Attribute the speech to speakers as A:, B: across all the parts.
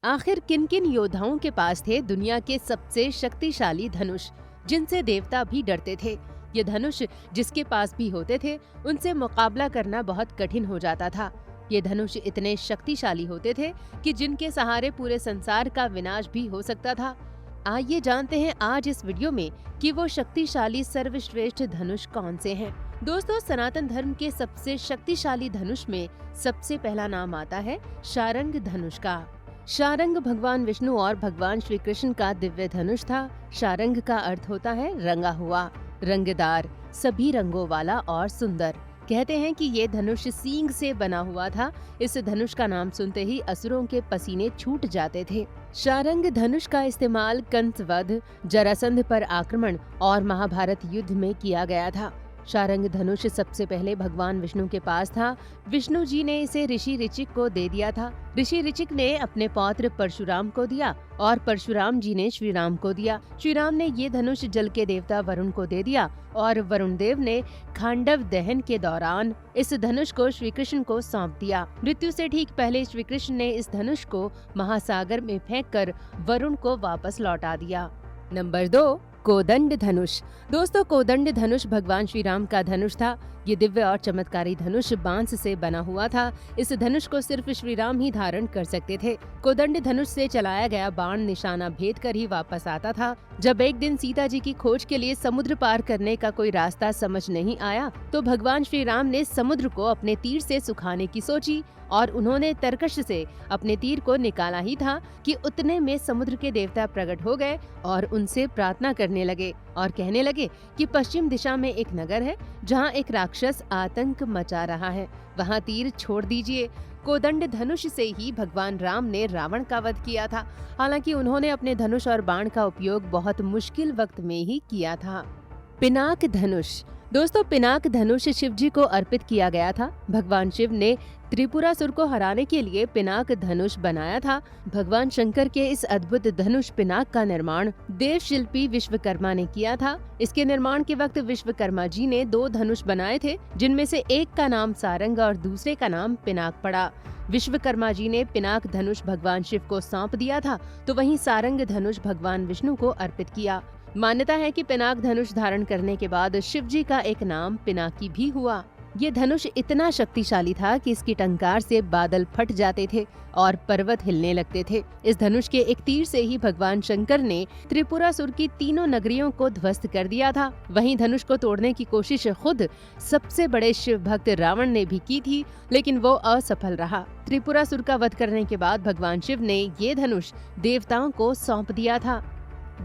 A: आखिर किन किन योद्धाओं के पास थे दुनिया के सबसे शक्तिशाली धनुष, जिनसे देवता भी डरते थे। ये धनुष जिसके पास भी होते थे उनसे मुकाबला करना बहुत कठिन हो जाता था। ये धनुष इतने शक्तिशाली होते थे कि जिनके सहारे पूरे संसार का विनाश भी हो सकता था। आइए जानते हैं आज इस वीडियो में कि वो शक्तिशाली सर्वश्रेष्ठ धनुष कौन से हैं। दोस्तों, सनातन धर्म के सबसे शक्तिशाली धनुष में सबसे पहला नाम आता है शारंग धनुष का। शारंग भगवान विष्णु और भगवान श्री कृष्ण का दिव्य धनुष था। शारंग का अर्थ होता है रंगा हुआ, रंगदार, सभी रंगों वाला और सुंदर। कहते हैं कि ये धनुष सींग से बना हुआ था। इस धनुष का नाम सुनते ही असुरों के पसीने छूट जाते थे। शारंग धनुष का इस्तेमाल कंस वध, जरासंध पर आक्रमण और महाभारत युद्ध में किया गया था। शारंग धनुष सबसे पहले भगवान विष्णु के पास था। विष्णु जी ने इसे ऋषि ऋचिक को दे दिया था। ऋषि ऋचिक ने अपने पौत्र परशुराम को दिया और परशुराम जी ने श्री राम को दिया। श्री राम ने ये धनुष जल के देवता वरुण को दे दिया और वरुण देव ने खांडव दहन के दौरान इस धनुष को श्री कृष्ण को सौंप दिया। मृत्यु से ठीक पहले श्री कृष्ण ने इस धनुष को महासागर में फेंककर वरुण को वापस लौटा दिया। नंबर 2, कोदंड धनुष। दोस्तों, कोदंड धनुष भगवान श्री राम का धनुष था। ये दिव्य और चमत्कारी धनुष बांस से बना हुआ था। इस धनुष को सिर्फ श्री राम ही धारण कर सकते थे। कोदंड धनुष से चलाया गया बाण निशाना भेद कर ही वापस आता था। जब एक दिन सीता जी की खोज के लिए समुद्र पार करने का कोई रास्ता समझ नहीं आया तो भगवान श्री राम ने समुद्र को अपने तीर से सुखाने की सोची और उन्होंने तरकश से अपने तीर को निकाला ही था कि उतने में समुद्र के देवता प्रकट हो गए और उनसे प्रार्थना करने लगे और कहने लगे कि पश्चिम दिशा में एक नगर है जहाँ एक राक्षस आतंक मचा रहा है, वहाँ तीर छोड़ दीजिए। कोदंड धनुष से ही भगवान राम ने रावण का वध किया था। हालांकि उन्होंने अपने धनुष और बाण का उपयोग बहुत मुश्किल वक्त में ही किया था। पिनाक धनुष। दोस्तों, पिनाक धनुष शिव जी को अर्पित किया गया था। भगवान शिव ने त्रिपुरासुर को हराने के लिए पिनाक धनुष बनाया था। भगवान शंकर के इस अद्भुत धनुष पिनाक का निर्माण देव शिल्पी विश्वकर्मा ने किया था। इसके निर्माण के वक्त विश्वकर्मा जी ने 2 धनुष बनाए थे, जिनमें से एक का नाम सारंग और दूसरे का नाम पिनाक पड़ा। विश्वकर्मा जी ने पिनाक धनुष भगवान शिव को सौंप दिया था, तो वहीं सारंग धनुष भगवान विष्णु को अर्पित किया। मान्यता है कि पिनाक धनुष धारण करने के बाद शिव जी का एक नाम पिनाकी भी हुआ। ये धनुष इतना शक्तिशाली था कि इसकी टंकार से बादल फट जाते थे और पर्वत हिलने लगते थे। इस धनुष के एक तीर से ही भगवान शंकर ने त्रिपुरासुर की 3 नगरियों को ध्वस्त कर दिया था। वहीं धनुष को तोड़ने की कोशिश खुद सबसे बड़े शिव भक्त रावण ने भी की थी, लेकिन वो असफल रहा। त्रिपुरासुर का वध करने के बाद भगवान शिव ने ये धनुष देवताओं को सौंप दिया था।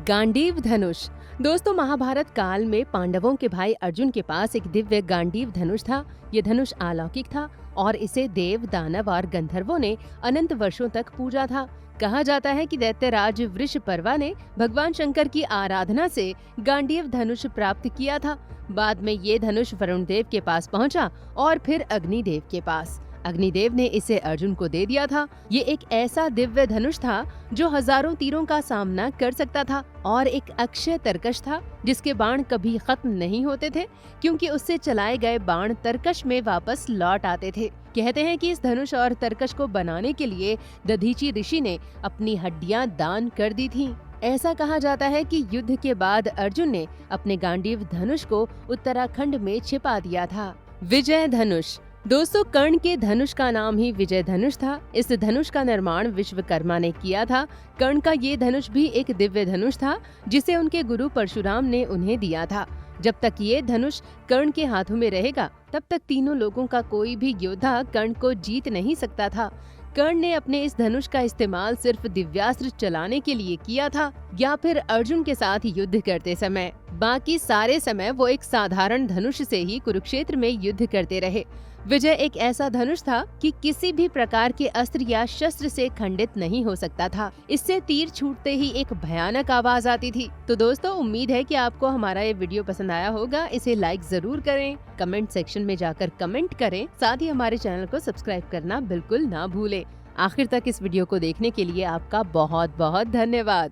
A: गांडीव धनुष। दोस्तों, महाभारत काल में पांडवों के भाई अर्जुन के पास एक दिव्य गांडीव धनुष था। ये धनुष अलौकिक था और इसे देव, दानव और गंधर्वों ने अनंत वर्षों तक पूजा था। कहा जाता है कि दैत्यराज वृषपर्वा ने भगवान शंकर की आराधना से गांडीव धनुष प्राप्त किया था। बाद में ये धनुष वरुण देव के पास पहुंचा और फिर अग्निदेव के पास। अग्निदेव ने इसे अर्जुन को दे दिया था। ये एक ऐसा दिव्य धनुष था जो हजारों तीरों का सामना कर सकता था और एक अक्षय तरकश था जिसके बाण कभी खत्म नहीं होते थे, क्योंकि उससे चलाए गए बाण तरकश में वापस लौट आते थे। कहते हैं कि इस धनुष और तरकश को बनाने के लिए दधीची ऋषि ने अपनी हड्डियां दान कर दी थीं। ऐसा कहा जाता है कि युद्ध के बाद अर्जुन ने अपने गांडीव धनुष को उत्तराखंड में छिपा दिया था। विजय धनुष। दोस्तों, कर्ण के धनुष का नाम ही विजय धनुष था। इस धनुष का निर्माण विश्वकर्मा ने किया था। कर्ण का ये धनुष भी एक दिव्य धनुष था जिसे उनके गुरु परशुराम ने उन्हें दिया था। जब तक ये धनुष कर्ण के हाथों में रहेगा तब तक तीनों लोगों का कोई भी योद्धा कर्ण को जीत नहीं सकता था। कर्ण ने अपने इस धनुष का इस्तेमाल सिर्फ दिव्यास्त्र चलाने के लिए किया था या फिर अर्जुन के साथ युद्ध करते समय। बाकी सारे समय वो एक साधारण धनुष से ही कुरुक्षेत्र में युद्ध करते रहे। विजय एक ऐसा धनुष था कि किसी भी प्रकार के अस्त्र या शस्त्र से खंडित नहीं हो सकता था। इससे तीर छूटते ही एक भयानक आवाज आती थी। तो दोस्तों, उम्मीद है कि आपको हमारा ये वीडियो पसंद आया होगा। इसे लाइक जरूर करें, कमेंट सेक्शन में जाकर कमेंट करें, साथ ही हमारे चैनल को सब्सक्राइब करना बिल्कुल ना भूलें। आखिर तक इस वीडियो को देखने के लिए आपका बहुत बहुत धन्यवाद।